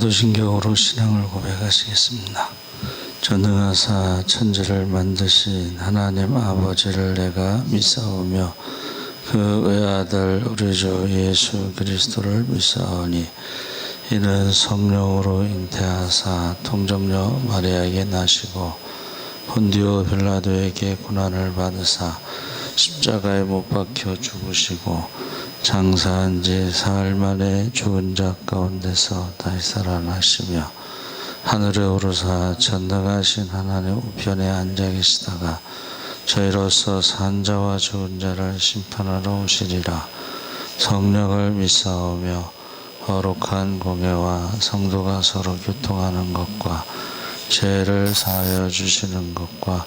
사도신경으로 신앙을 고백하시겠습니다. 전능하사 천지를 만드신 하나님 아버지를 내가 믿사오며 그 외아들 우리 주 예수 그리스도를 믿사오니 이는 성령으로 잉태하사 통정녀 마리아에게 나시고 본디오 빌라도에게 고난을 받으사 십자가에 못 박혀 죽으시고 장사한 지 사흘 만에 죽은 자 가운데서 다시 살아나시며 하늘에 오르사 전능하신 하나님 우편에 앉아 계시다가 저희로서 산 자와 죽은 자를 심판하러 오시리라. 성령을 믿사오며 거룩한 공예와 성도가 서로 교통하는 것과 죄를 사하여 주시는 것과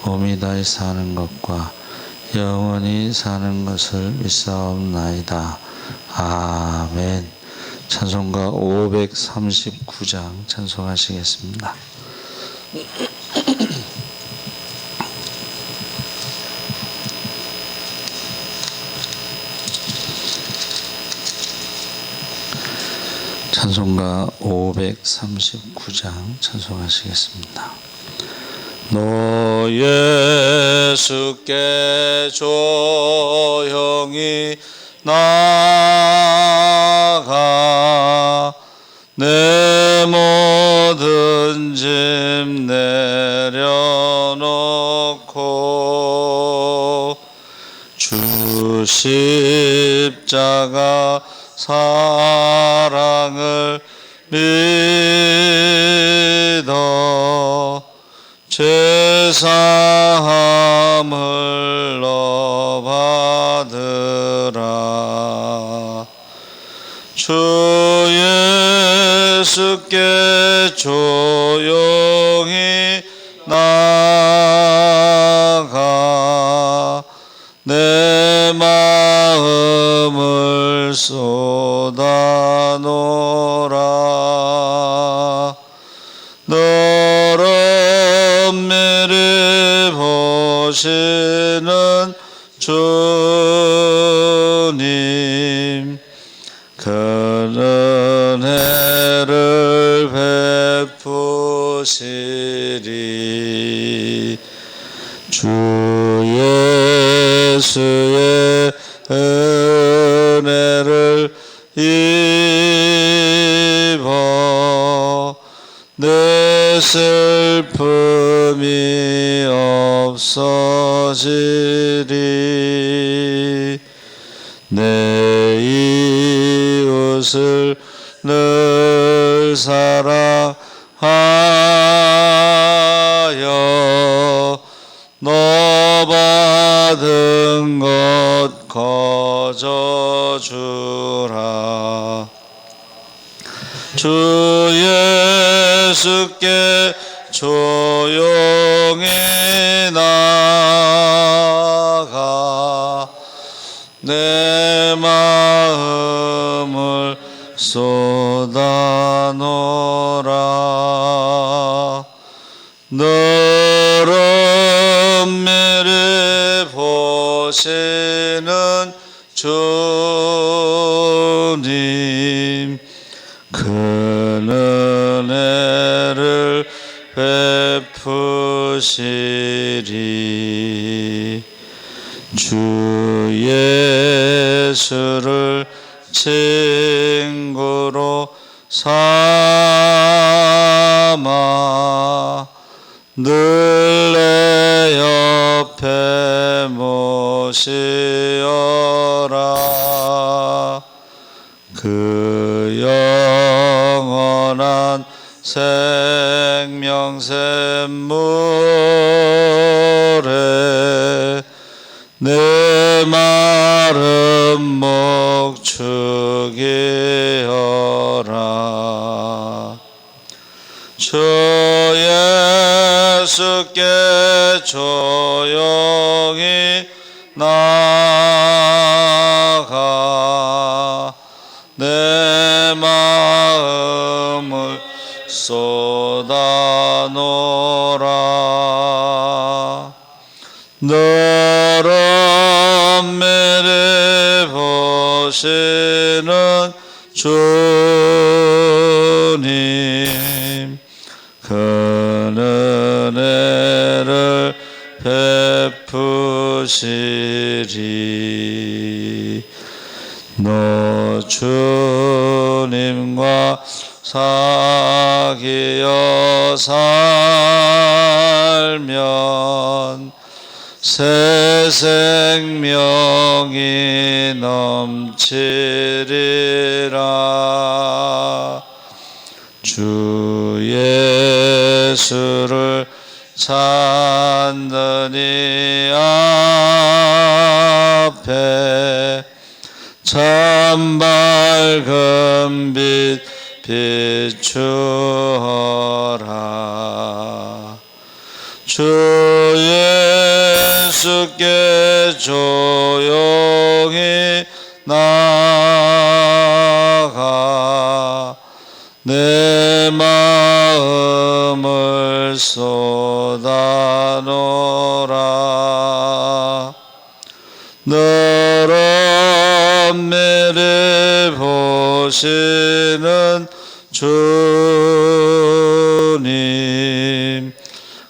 몸이 다시 사는 것과 영원히 사는 것을 믿사옵나이다. 아멘. 찬송가 539장 찬송하시겠습니다. 찬송가 539장 찬송하시겠습니다. 너 예수께 조용히 나가 내 모든 짐 내려놓고 주 십자가 사랑을 믿어 죄사함을 너 받으라. 주 예수께 조용히 나가 내 마음을 쏟아놓으라. 너를 미리 보시는 주님 그 은혜를 베푸시리. 주 예수의 은혜를 입어 내 슬픔이 없어지리. 내 이웃을 늘 사랑하여 너 받은 것 거저 주라. 주 예수께 조용히 나가 내 마음을 쏟아놓으라. 너를 미리 보시는 주님 그 은혜를 베푸시리. 주 예수를 친구로 삼아 늘 내 옆에 모시어라. 그 영원한 생명샘물에 내 마른 목 축이어라. 주 예수께 조용히 나가 내 마음을 쏟아놓으라. 너를 미리 보시는 주님 주님 큰 은혜를 베푸시리. 너 주님과 사귀어 살면 새 생명이 넘치리라. 주 예수를 찾느니 앞에 참 밝은 빛 비추어라. 주 예수께 조용히 나가 내 마음을 쏟아놓으라. 너런 미리 보시는 주님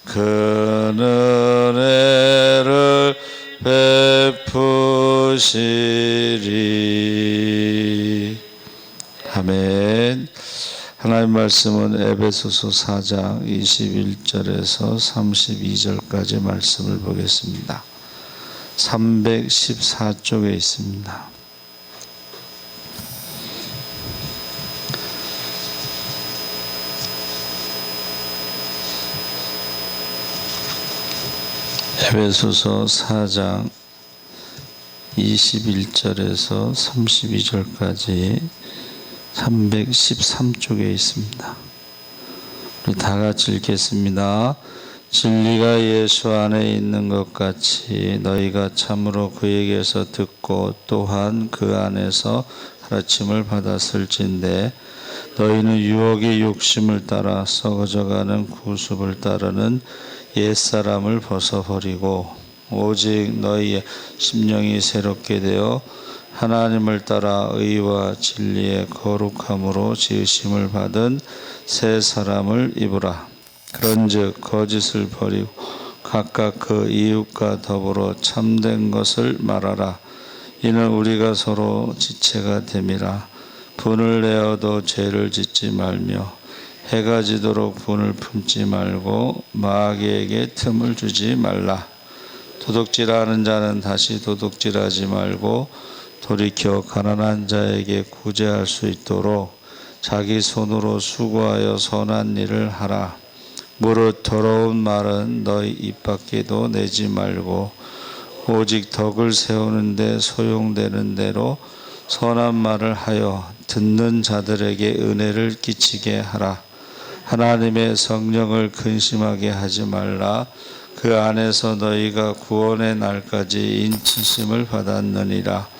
큰 은혜를 베푸시리. 아멘. 하나님 말씀은 에베소서 4장 21절에서 32절까지 말씀을 보겠습니다. 314쪽에 있습니다. 에베소서 4장 21절에서 32절까지 313쪽에 있습니다. 우리 다 같이 읽겠습니다. 진리가 예수 안에 있는 것 같이 너희가 참으로 그에게서 듣고 또한 그 안에서 가르침을 받았을진데 너희는 유혹의 욕심을 따라 썩어져가는 구습을 따르는 옛사람을 벗어버리고 오직 너희의 심령이 새롭게 되어 하나님을 따라 의와 진리의 거룩함으로 지으심을 받은 새 사람을 입으라. 그런즉 거짓을 버리고 각각 그 이웃과 더불어 참된 것을 말하라. 이는 우리가 서로 지체가 됨이라. 분을 내어도 죄를 짓지 말며 해가 지도록 분을 품지 말고 마귀에게 틈을 주지 말라. 도둑질하는 자는 다시 도둑질하지 말고 돌이켜 가난한 자에게 구제할 수 있도록 자기 손으로 수고하여 선한 일을 하라. 무릇 더러운 말은 너희 입 밖에도 내지 말고 오직 덕을 세우는 데 소용되는 대로 선한 말을 하여 듣는 자들에게 은혜를 끼치게 하라. 하나님의 성령을 근심하게 하지 말라. 그 안에서 너희가 구원의 날까지 인치심을 받았느니라.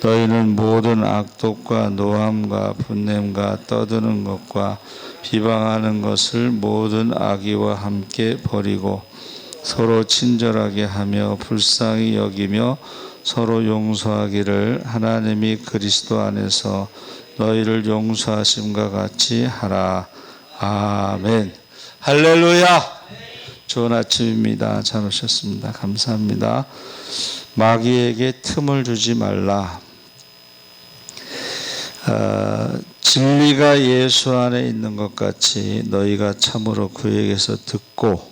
너희는 모든 악독과 노함과 분냄과 떠드는 것과 비방하는 것을 모든 악의와 함께 버리고 서로 친절하게 하며 불쌍히 여기며 서로 용서하기를 하나님이 그리스도 안에서 너희를 용서하심과 같이 하라. 아멘. 할렐루야. 좋은 아침입니다. 잘 오셨습니다. 감사합니다. 마귀에게 틈을 주지 말라. 진리가 예수 안에 있는 것 같이 너희가 참으로 그에게서 듣고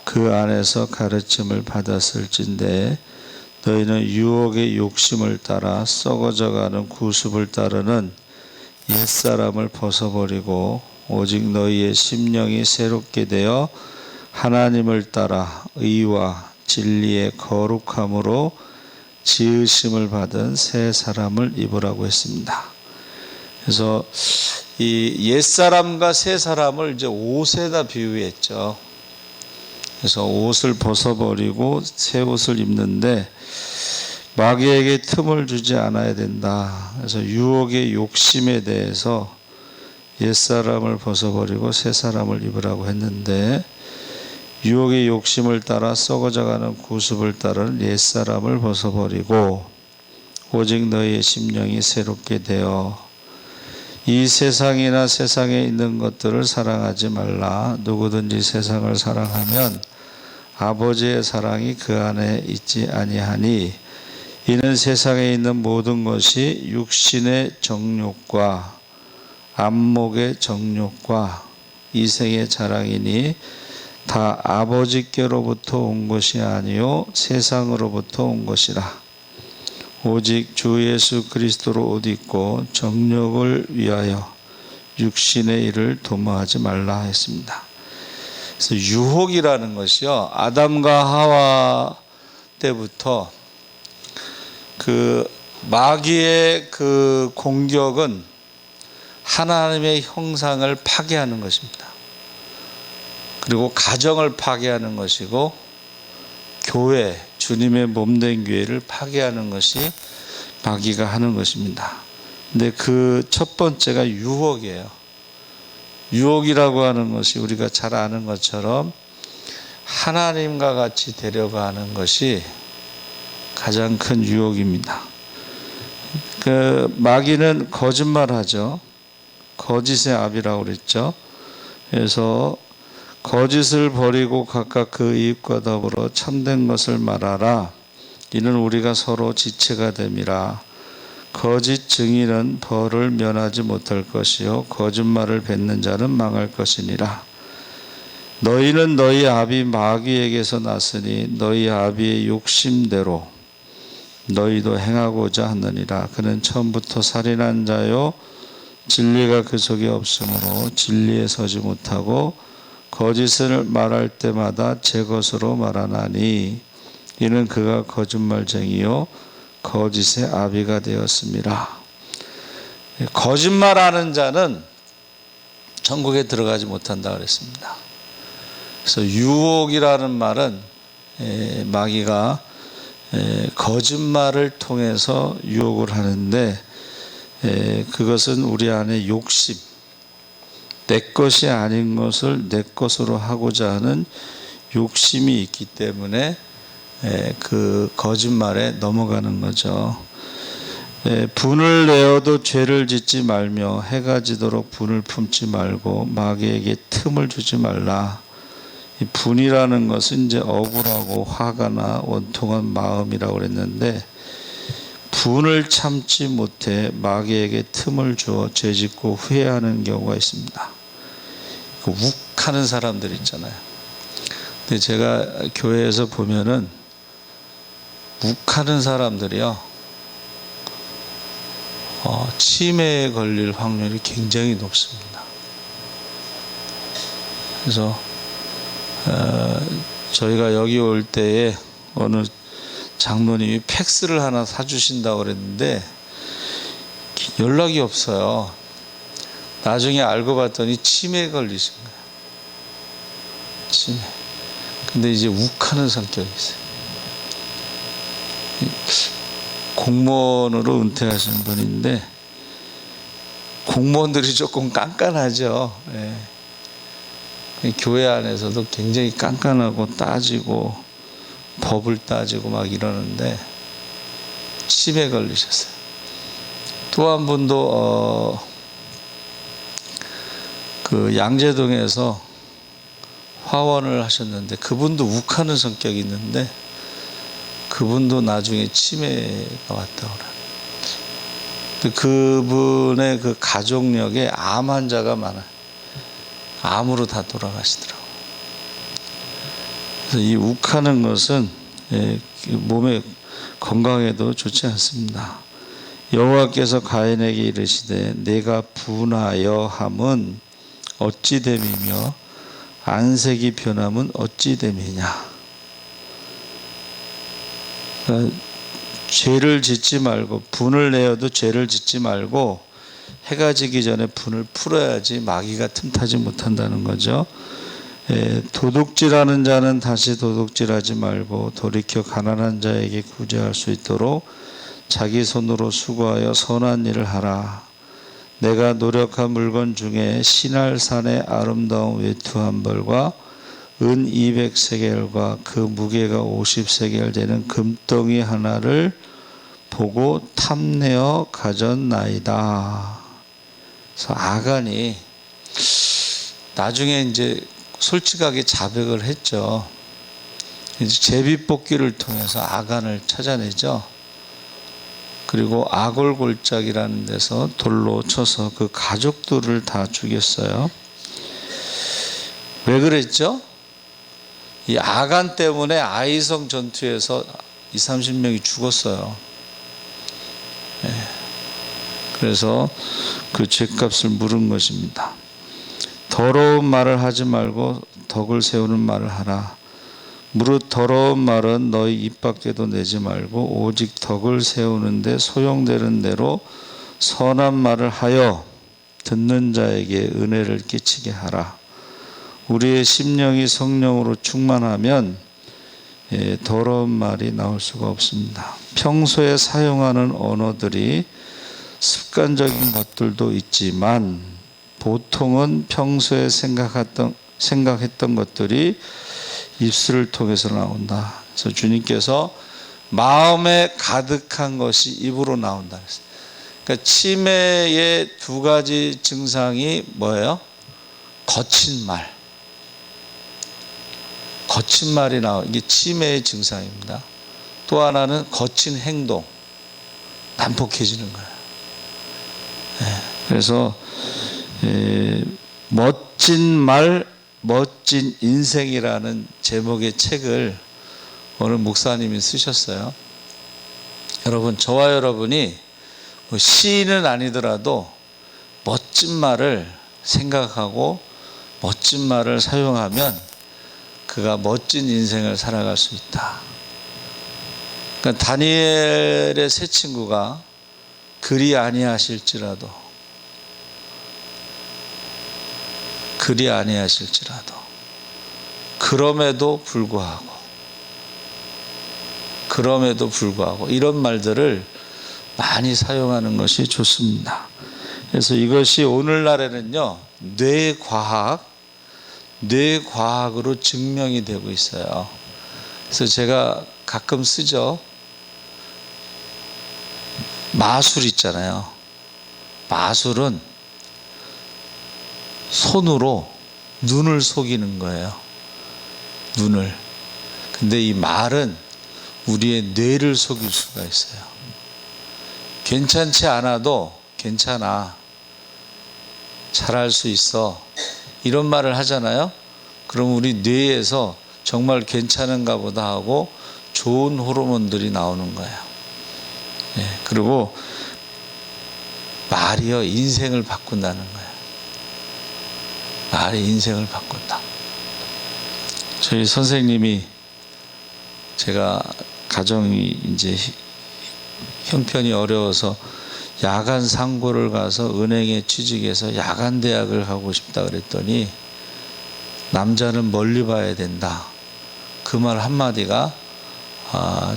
그 안에서 가르침을 받았을진데 너희는 유혹의 욕심을 따라 썩어져가는 구습을 따르는 옛사람을 벗어버리고 오직 너희의 심령이 새롭게 되어 하나님을 따라 의와 진리의 거룩함으로 지으심을 받은 새 사람을 입으라고 했습니다. 그래서 이 옛사람과 새 사람을 이제 옷에다 비유했죠. 그래서 옷을 벗어버리고 새 옷을 입는데 마귀에게 틈을 주지 않아야 된다. 그래서 유혹의 욕심에 대해서 옛사람을 벗어버리고 새 사람을 입으라고 했는데 유혹의 욕심을 따라 썩어져가는 구습을 따르는 옛사람을 벗어버리고 오직 너희의 심령이 새롭게 되어 이 세상이나 세상에 있는 것들을 사랑하지 말라. 누구든지 세상을 사랑하면 아버지의 사랑이 그 안에 있지 아니하니 이는 세상에 있는 모든 것이 육신의 정욕과 안목의 정욕과 이생의 자랑이니 다 아버지께로부터 온 것이 아니요 세상으로부터 온 것이라. 오직 주 예수 그리스도로 옷 입고 정욕을 위하여 육신의 일을 도모하지 말라 했습니다. 그래서 유혹이라는 것이요, 아담과 하와 때부터 그 마귀의 그 공격은 하나님의 형상을 파괴하는 것입니다. 그리고 가정을 파괴하는 것이고 교회, 주님의 몸된 교회를 파괴하는 것이 마귀가 하는 것입니다. 근데 그 첫 번째가 유혹이에요. 유혹이라고 하는 것이 우리가 잘 아는 것처럼 하나님과 같이 되려고 하는 것이 가장 큰 유혹입니다. 그 마귀는 거짓말하죠. 거짓의 아비라고 그랬죠. 그래서 거짓을 버리고 각각 그 이웃과 더불어 참된 것을 말하라. 이는 우리가 서로 지체가 됨이라. 거짓 증인은 벌을 면하지 못할 것이요 거짓말을 뱉는 자는 망할 것이니라. 너희는 너희 아비 마귀에게서 났으니 너희 아비의 욕심대로 너희도 행하고자 하느니라. 그는 처음부터 살인한 자요 진리가 그 속에 없으므로 진리에 서지 못하고 거짓을 말할 때마다 제 것으로 말하나니 이는 그가 거짓말쟁이요 거짓의 아비가 되었습니다. 거짓말하는 자는 천국에 들어가지 못한다 그랬습니다. 그래서 유혹이라는 말은 마귀가 거짓말을 통해서 유혹을 하는데 그것은 우리 안에 욕심, 내 것이 아닌 것을 내 것으로 하고자 하는 욕심이 있기 때문에 그 거짓말에 넘어가는 거죠. 분을 내어도 죄를 짓지 말며 해가 지도록 분을 품지 말고 마귀에게 틈을 주지 말라. 이 분이라는 것은 이제 억울하고 화가 나 원통한 마음이라고 그랬는데 분을 참지 못해 마귀에게 틈을 주어 죄짓고 후회하는 경우가 있습니다. 그 욱하는 사람들 있잖아요. 근데 제가 교회에서 보면은 욱하는 사람들이요, 치매에 걸릴 확률이 굉장히 높습니다. 그래서 저희가 여기 올 때에 어느 장로님이 팩스를 하나 사주신다고 그랬는데 연락이 없어요. 나중에 알고 봤더니 치매에 걸리신 거예요. 치매. 근데 이제 욱하는 성격이 있어요. 공무원으로 은퇴하신 분인데 공무원들이 조금 깐깐하죠. 교회 안에서도 굉장히 깐깐하고 따지고 법을 따지고 막 이러는데 치매에 걸리셨어요. 또 한 분도 그 양재동에서 화원을 하셨는데 그분도 욱하는 성격이 있는데 그분도 나중에 치매가 왔다고 그래요. 그분의 그 가족력에 암 환자가 많아요. 암으로 다 돌아가시더라고요. 그래서 이 욱하는 것은 몸의 건강에도 좋지 않습니다. 여호와께서 가인에게 이르시되 내가 분하여 함은 어찌 됨이며 안색이 변함은 어찌 됨이냐. 그러니까 죄를 짓지 말고 분을 내어도 죄를 짓지 말고 해가 지기 전에 분을 풀어야지 마귀가 틈타지 못한다는 거죠. 도둑질하는 자는 다시 도둑질하지 말고 돌이켜 가난한 자에게 구제할 수 있도록 자기 손으로 수고하여 선한 일을 하라. 내가 노력한 물건 중에 시날산의 아름다운 외투 한 벌과 은 200세겔과 그 무게가 50세겔 되는 금덩이 하나를 보고 탐내어 가졌나이다. 그래서 아간이 나중에 이제 솔직하게 자백을 했죠. 이제 제비뽑기를 통해서 아간을 찾아내죠. 그리고 아골골짝이라는 데서 돌로 쳐서 그 가족들을 다 죽였어요. 왜 그랬죠? 이 아간 때문에 아이성 전투에서 20-30명이 죽었어요. 그래서 그 죄값을 물은 것입니다. 더러운 말을 하지 말고 덕을 세우는 말을 하라. 무릇 더러운 말은 너희 입 밖에도 내지 말고 오직 덕을 세우는데 소용되는 대로 선한 말을 하여 듣는 자에게 은혜를 끼치게 하라. 우리의 심령이 성령으로 충만하면 더러운 말이 나올 수가 없습니다. 평소에 사용하는 언어들이 습관적인 것들도 있지만 보통은 평소에 생각했던 것들이 입술을 통해서 나온다. 그래서 주님께서 마음에 가득한 것이 입으로 나온다. 그러니까 치매의 두 가지 증상이 뭐예요? 거친 말. 거친 말이 이게 치매의 증상입니다. 또 하나는 거친 행동. 난폭해지는 거예요. 그래서 멋진 말, 멋진 인생이라는 제목의 책을 어느 목사님이 쓰셨어요. 여러분, 저와 여러분이 뭐 시인은 아니더라도 멋진 말을 생각하고 멋진 말을 사용하면 그가 멋진 인생을 살아갈 수 있다. 그러니까 다니엘의 세 친구가 그리 아니하실지라도 그럼에도 불구하고 이런 말들을 많이 사용하는 것이 좋습니다. 그래서 이것이 오늘날에는요 뇌과학으로 증명이 되고 있어요. 그래서 제가 가끔 쓰죠. 마술 있잖아요. 마술은 손으로 눈을 속이는 거예요. 눈을. 근데 이 말은 우리의 뇌를 속일 수가 있어요. 괜찮지 않아도 괜찮아. 잘할 수 있어. 이런 말을 하잖아요. 그럼 우리 뇌에서 정말 괜찮은가 보다 하고 좋은 호르몬들이 나오는 거예요. 그리고 말이요 인생을 바꾼다는 거예요. 말이 인생을 바꾼다. 저희 선생님이 제가 가정이 이제 형편이 어려워서 야간 상고를 가서 은행에 취직해서 야간 대학을 가고 싶다 그랬더니 남자는 멀리 봐야 된다. 그 말 한마디가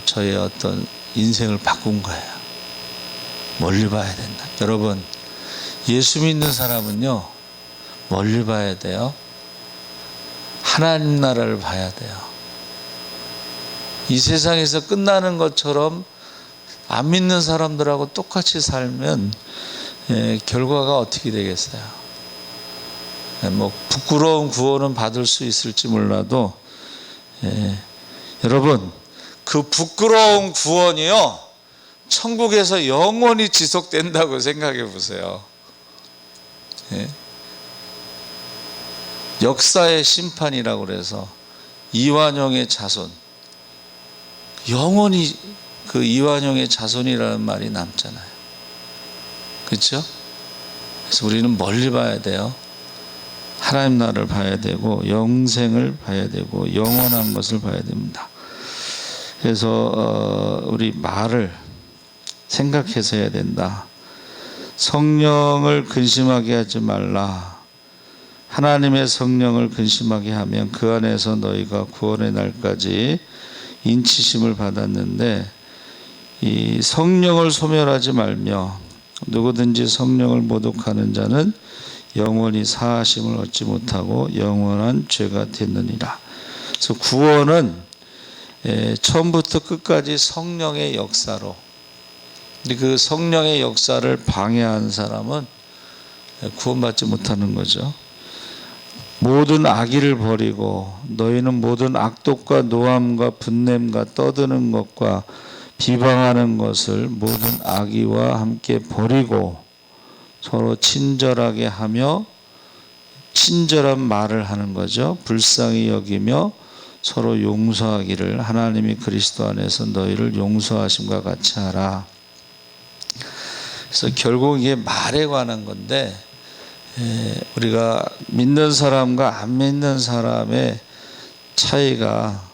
저의 어떤 인생을 바꾼 거예요. 멀리 봐야 된다. 여러분, 예수 믿는 사람은요 멀리 봐야 돼요. 하나님 나라를 봐야 돼요. 이 세상에서 끝나는 것처럼 안 믿는 사람들하고 똑같이 살면 결과가 어떻게 되겠어요? 뭐 부끄러운 구원은 받을 수 있을지 몰라도 여러분, 그 부끄러운 구원이요 천국에서 영원히 지속된다고 생각해 보세요. 역사의 심판이라고 그래서 이완용의 자손, 영원히 그 이완용의 자손이라는 말이 남잖아요. 그렇죠? 그래서 우리는 멀리 봐야 돼요. 하나님 나라를 봐야 되고 영생을 봐야 되고 영원한 것을 봐야 됩니다. 그래서 우리 말을 생각해서 해야 된다. 성령을 근심하게 하지 말라. 하나님의 성령을 근심하게 하면 그 안에서 너희가 구원의 날까지 인치심을 받았는데 이 성령을 소멸하지 말며 누구든지 성령을 모독하는 자는 영원히 사하심을 얻지 못하고 영원한 죄가 됐느니라. 그래서 구원은 처음부터 끝까지 성령의 역사로, 근데 그 성령의 역사를 방해한 사람은 구원받지 못하는 거죠. 모든 악의를 버리고 너희는 모든 악독과 노함과 분냄과 떠드는 것과 비방하는 것을 모든 악의와 함께 버리고 서로 친절하게 하며 친절한 말을 하는 거죠. 불쌍히 여기며 서로 용서하기를 하나님이 그리스도 안에서 너희를 용서하심과 같이 하라. 그래서 결국 이게 말에 관한 건데 우리가 믿는 사람과 안 믿는 사람의 차이가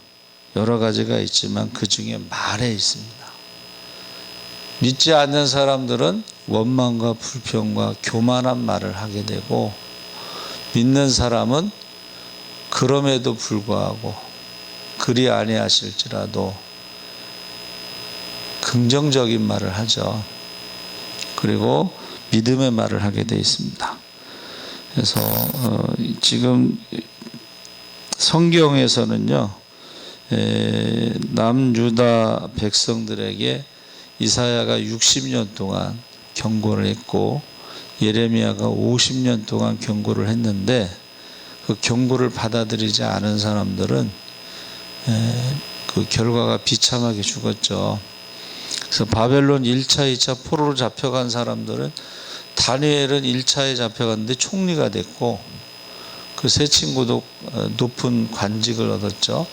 여러 가지가 있지만 그 중에 말에 있습니다. 믿지 않는 사람들은 원망과 불평과 교만한 말을 하게 되고 믿는 사람은 그럼에도 불구하고 그리 아니하실지라도 긍정적인 말을 하죠. 그리고 믿음의 말을 하게 되어 있습니다. 그래서 지금 성경에서는요, 남유다 백성들에게 이사야가 60년 동안 경고를 했고 예레미야가 50년 동안 경고를 했는데 그 경고를 받아들이지 않은 사람들은 그 결과가 비참하게 죽었죠. 그래서 바벨론 1차, 2차 포로로 잡혀간 사람들은 다니엘은 1차에 잡혀갔는데 총리가 됐고 그 세 친구도 높은 관직을 얻었죠.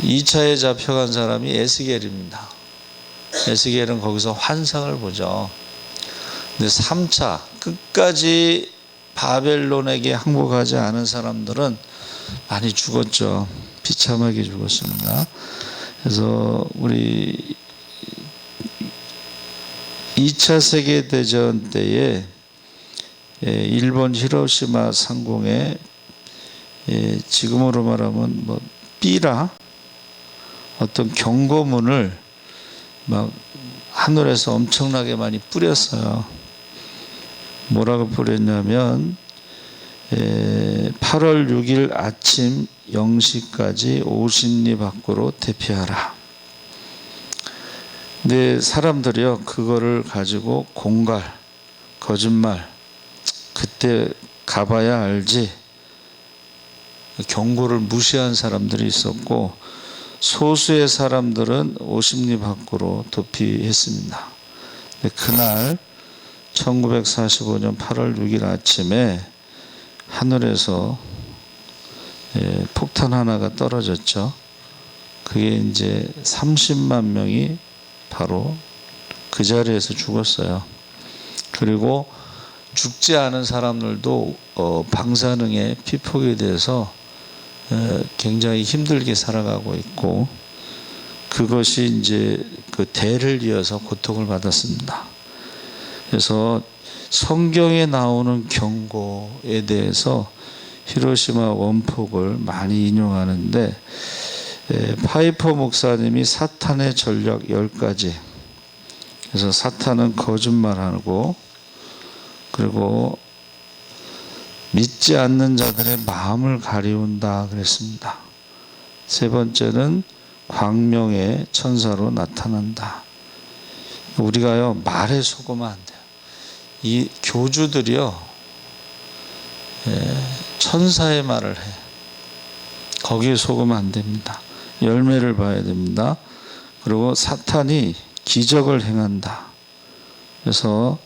2차에 잡혀간 사람이 에스겔입니다. 에스겔은 거기서 환상을 보죠. 근데 3차 끝까지 바벨론에게 항복하지 않은 사람들은 많이 죽었죠. 비참하게 죽었습니다. 그래서 우리 2차 세계대전 때에 일본 히로시마 상공에 지금으로 말하면 뭐 삐라 어떤 경고문을 막 하늘에서 엄청나게 많이 뿌렸어요. 뭐라고 뿌렸냐면 8월 6일 아침 0시까지 오신리 밖으로 대피하라. 근데 사람들이요 그거를 가지고 공갈, 거짓말, 그때 가봐야 알지 경고를 무시한 사람들이 있었고 소수의 사람들은 오십리 밖으로 도피했습니다. 근데 그날 1945년 8월 6일 아침에 하늘에서 폭탄 하나가 떨어졌죠. 그게 이제 30만 명이 바로 그 자리에서 죽었어요. 그리고 죽지 않은 사람들도 방사능에 피폭이 돼서 굉장히 힘들게 살아가고 있고 그것이 이제 그 대를 이어서 고통을 받았습니다. 그래서 성경에 나오는 경고에 대해서 히로시마 원폭을 많이 인용하는데 파이퍼 목사님이 사탄의 전략 10가지 그래서 사탄은 거짓말하고 그리고 믿지 않는 자들의 마음을 가리운다 그랬습니다. 세 번째는 광명의 천사로 나타난다. 우리가요 말에 속으면 안 돼요. 이 교주들이요 천사의 말을 해. 거기에 속으면 안 됩니다. 열매를 봐야 됩니다. 그리고 사탄이 기적을 행한다. 그래서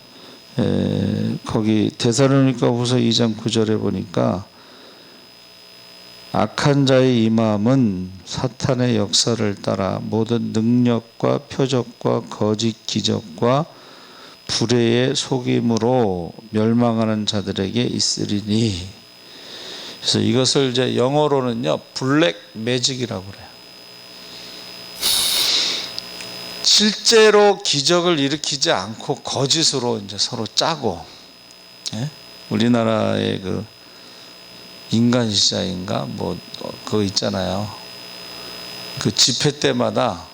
거기 데살로니가후서 2장 9절에 보니까 악한 자의 이 마음은 사탄의 역사를 따라 모든 능력과 표적과 거짓 기적과 불의의 속임으로 멸망하는 자들에게 있으리니. 그래서 이것을 이제 영어로는요 블랙 매직이라고 그래요. 실제로 기적을 일으키지 않고 거짓으로 이제 서로 짜고, 우리나라의 그 인간시장인가 뭐 그거 있잖아요. 그 집회 때마다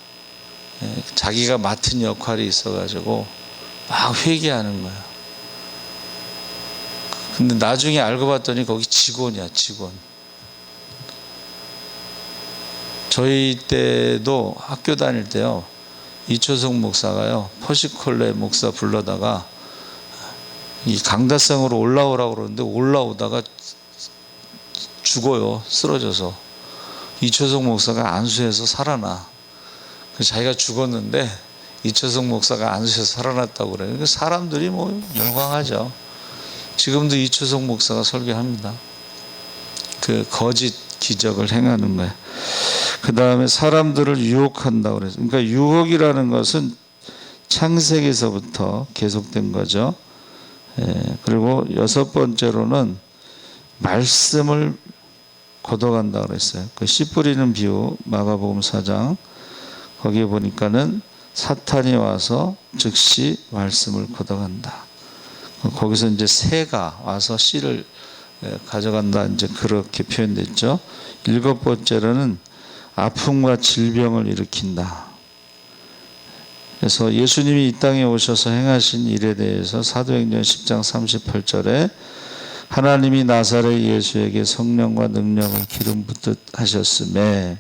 자기가 맡은 역할이 있어가지고 막 회개하는 거야. 근데 나중에 알고 봤더니 거기 직원이야, 직원. 저희 때도 학교 다닐 때요. 이초성 목사가요 퍼시콜레 목사 불러다가 이 강다성으로 올라오라고 그러는데 올라오다가 죽어요. 쓰러져서. 이초석 목사가 안수해서 살아나. 자기가 죽었는데 이초석 목사가 안수해서 살아났다고 그래요. 그러니까 사람들이 뭐 열광하죠. 지금도 이초석 목사가 설교합니다. 그 거짓 기적을 행하는 거예요. 그 다음에 사람들을 유혹한다고 그래서. 그러니까 유혹이라는 것은 창세기에서부터 계속된 거죠. 그리고 여섯 번째로는 말씀을 걷어간다고 그랬어요. 그 씨 뿌리는 비유 마가복음 4장 거기에 보니까는 사탄이 와서 즉시 말씀을 걷어간다. 거기서 이제 새가 와서 씨를 가져간다. 이제 그렇게 표현됐죠. 일곱 번째로는 아픔과 질병을 일으킨다. 그래서 예수님이 이 땅에 오셔서 행하신 일에 대해서 사도행전 10장 38절에 하나님이 나사렛 예수에게 성령과 능력을 기름 붓듯 하셨음에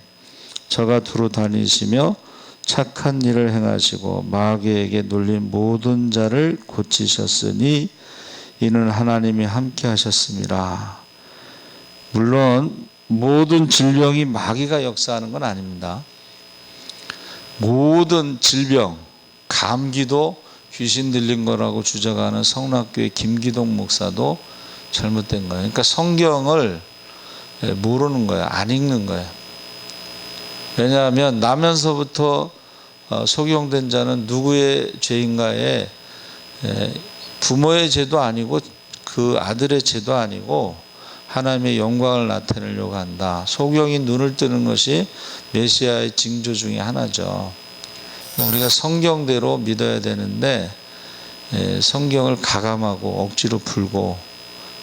저가 두루 다니시며 착한 일을 행하시고 마귀에게 눌린 모든 자를 고치셨으니 이는 하나님이 함께 하셨음이라. 물론 모든 질병이 마귀가 역사하는 건 아닙니다. 모든 질병, 감기도 귀신 들린 거라고 주장하는 성락교회 김기동 목사도 잘못된 거예요. 그러니까 성경을 모르는 거예요. 안 읽는 거예요. 왜냐하면 나면서부터 속용된 자는 누구의 죄인가에 부모의 죄도 아니고 그 아들의 죄도 아니고 하나님의 영광을 나타내려고 한다. 소경이 눈을 뜨는 것이 메시아의 징조 중에 하나죠. 우리가 성경대로 믿어야 되는데 성경을 가감하고 억지로 풀고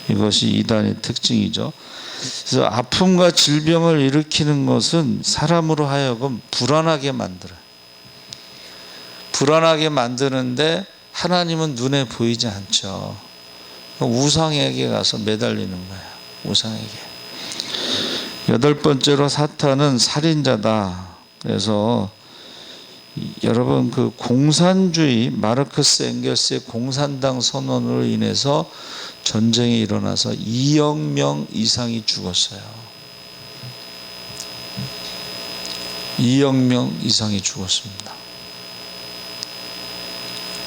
이것이 이단의 특징이죠. 그래서 아픔과 질병을 일으키는 것은 사람으로 하여금 불안하게 만들어요. 불안하게 만드는데 하나님은 눈에 보이지 않죠. 우상에게 가서 매달리는 거예요. 우상에게. 여덟 번째로 사탄은 살인자다. 그래서 여러분 그 공산주의 마르크스 엥겔스의 공산당 선언으로 인해서 전쟁이 일어나서 2억 명 이상이 죽었어요. 2억 명 이상이 죽었습니다.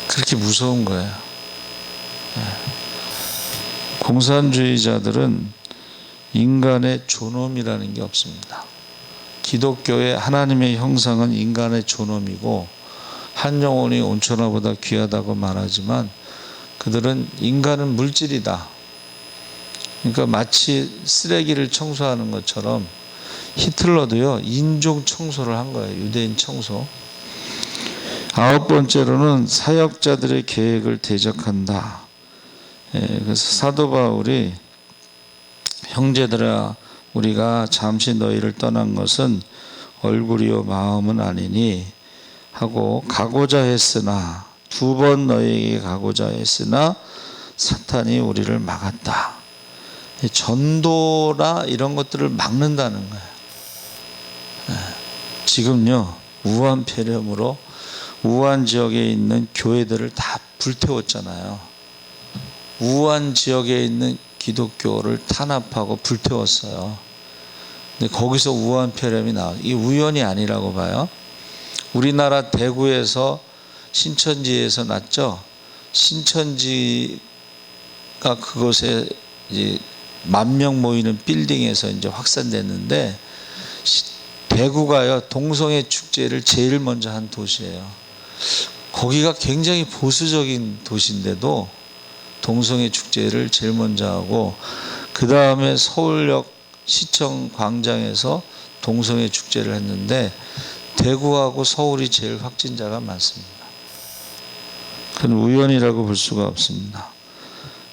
그렇게 무서운 거예요. 공산주의자들은 인간의 존엄이라는 게 없습니다. 기독교의 하나님의 형상은 인간의 존엄이고 한 영혼이 온천하보다 귀하다고 말하지만 그들은 인간은 물질이다. 그러니까 마치 쓰레기를 청소하는 것처럼 히틀러도요 인종 청소를 한 거예요. 유대인 청소. 아홉 번째로는 사역자들의 계획을 대적한다. 그래서 사도 바울이 형제들아 우리가 잠시 너희를 떠난 것은 얼굴이요 마음은 아니니 하고 가고자 했으나 두 번 너희에게 가고자 했으나 사탄이 우리를 막았다. 전도나 이런 것들을 막는다는 거예요. 지금요 우한 폐렴으로 우한 지역에 있는 교회들을 다 불태웠잖아요. 우한 지역에 있는 기독교를 탄압하고 불태웠어요. 근데 거기서 우한 폐렴이 나와요. 이게 우연이 아니라고 봐요. 우리나라 대구에서 신천지에서 났죠. 신천지가 그곳에 이제 10,000명 모이는 빌딩에서 이제 확산됐는데 대구가요 동성애 축제를 제일 먼저 한 도시예요. 거기가 굉장히 보수적인 도시인데도 동성애 축제를 제일 먼저 하고 그 다음에 서울역 시청 광장에서 동성애 축제를 했는데 대구하고 서울이 제일 확진자가 많습니다. 그건 우연이라고 볼 수가 없습니다.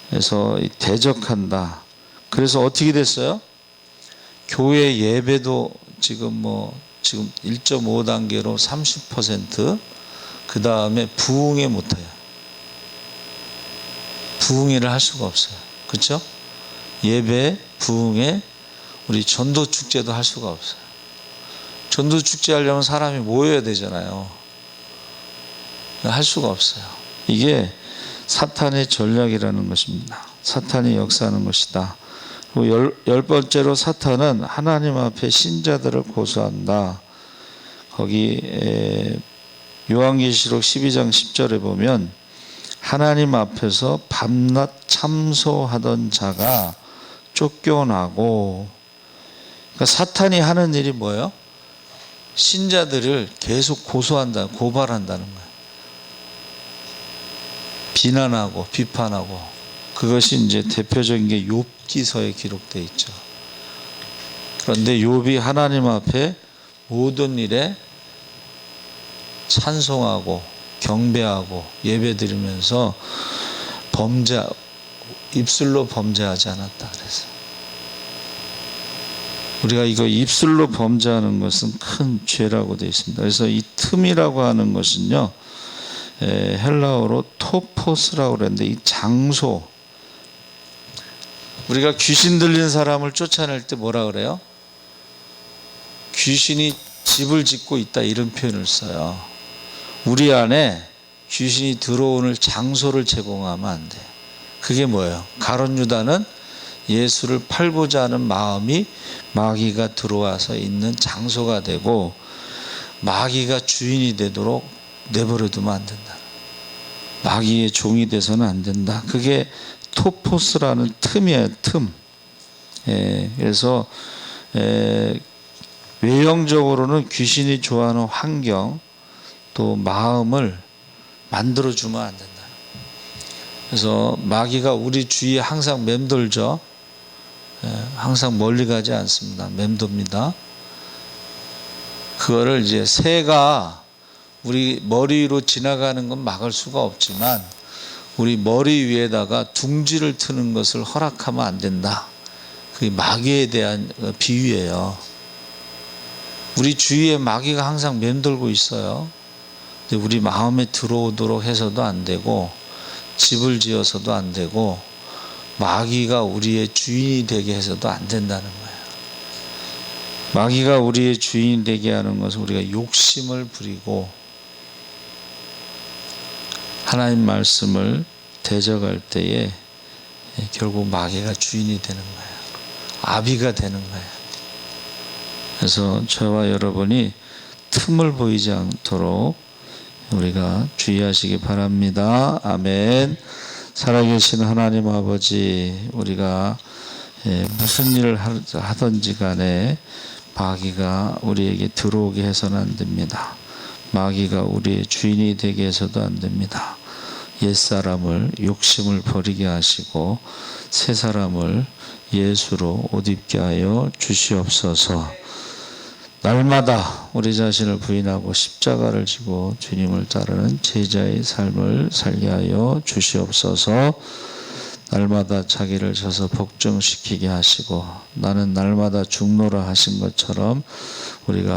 그래서 대적한다. 그래서 어떻게 됐어요? 교회 예배도 지금 1.5단계로 30%, 그 다음에 부흥회 못해요. 부흥회를 할 수가 없어요. 그렇죠? 예배, 부흥회, 우리 전도 축제도 할 수가 없어요. 전도 축제 하려면 사람이 모여야 되잖아요. 할 수가 없어요. 이게 사탄의 전략이라는 것입니다. 사탄이 역사하는 것이다. 그리고 열 번째로 사탄은 하나님 앞에 신자들을 고소한다. 거기 요한계시록 12장 10절에 보면 하나님 앞에서 밤낮 참소하던 자가 쫓겨나고, 그러니까 사탄이 하는 일이 뭐예요? 신자들을 계속 고소한다, 고발한다는 거예요. 비난하고 비판하고. 그것이 이제 대표적인 게 욥기서에 기록되어 있죠. 그런데 욥이 하나님 앞에 모든 일에 찬송하고 경배하고 예배드리면서 입술로 범죄하지 않았다 그래서. 우리가 이거 입술로 범죄하는 것은 큰 죄라고 되어 있습니다. 그래서 이 틈이라고 하는 것은요, 헬라어로 토포스라고 그랬는데, 이 장소, 우리가 귀신 들린 사람을 쫓아낼 때 뭐라 그래요? 귀신이 집을 짓고 있다, 이런 표현을 써요. 우리 안에 귀신이 들어오는 장소를 제공하면 안 돼요. 그게 뭐예요? 가룟 유다는 예수를 팔고자 하는 마음이 마귀가 들어와서 있는 장소가 되고, 마귀가 주인이 되도록 내버려두면 안 된다. 마귀의 종이 돼서는 안 된다. 그게 토포스라는 틈이에요. 틈. 그래서 외형적으로는 귀신이 좋아하는 환경, 또 마음을 만들어주면 안 된다. 그래서 마귀가 우리 주위에 항상 맴돌죠. 항상 멀리 가지 않습니다. 맴돕니다. 그거를 이제 새가 우리 머리 위로 지나가는 건 막을 수가 없지만, 우리 머리 위에다가 둥지를 트는 것을 허락하면 안 된다. 그게 마귀에 대한 비유예요. 우리 주위에 마귀가 항상 맴돌고 있어요. 근데 우리 마음에 들어오도록 해서도 안 되고, 집을 지어서도 안 되고, 마귀가 우리의 주인이 되게 해서도 안 된다는 거예요. 마귀가 우리의 주인이 되게 하는 것은 우리가 욕심을 부리고 하나님 말씀을 대적할 때에 결국 마귀가 주인이 되는 거예요. 아비가 되는 거예요. 그래서 저와 여러분이 틈을 보이지 않도록 우리가 주의하시기 바랍니다. 아멘. 살아계신 하나님 아버지, 우리가 무슨 일을 하든지 간에 마귀가 우리에게 들어오게 해서는 안 됩니다. 마귀가 우리의 주인이 되게 해서도 안 됩니다. 옛사람을, 욕심을 버리게 하시고 새 사람을 예수로 옷 입게 하여 주시옵소서. 날마다 우리 자신을 부인하고 십자가를 지고 주님을 따르는 제자의 삶을 살게 하여 주시옵소서. 날마다 자기를 져서 복종시키게 하시고 나는 날마다 죽노라 하신 것처럼 우리가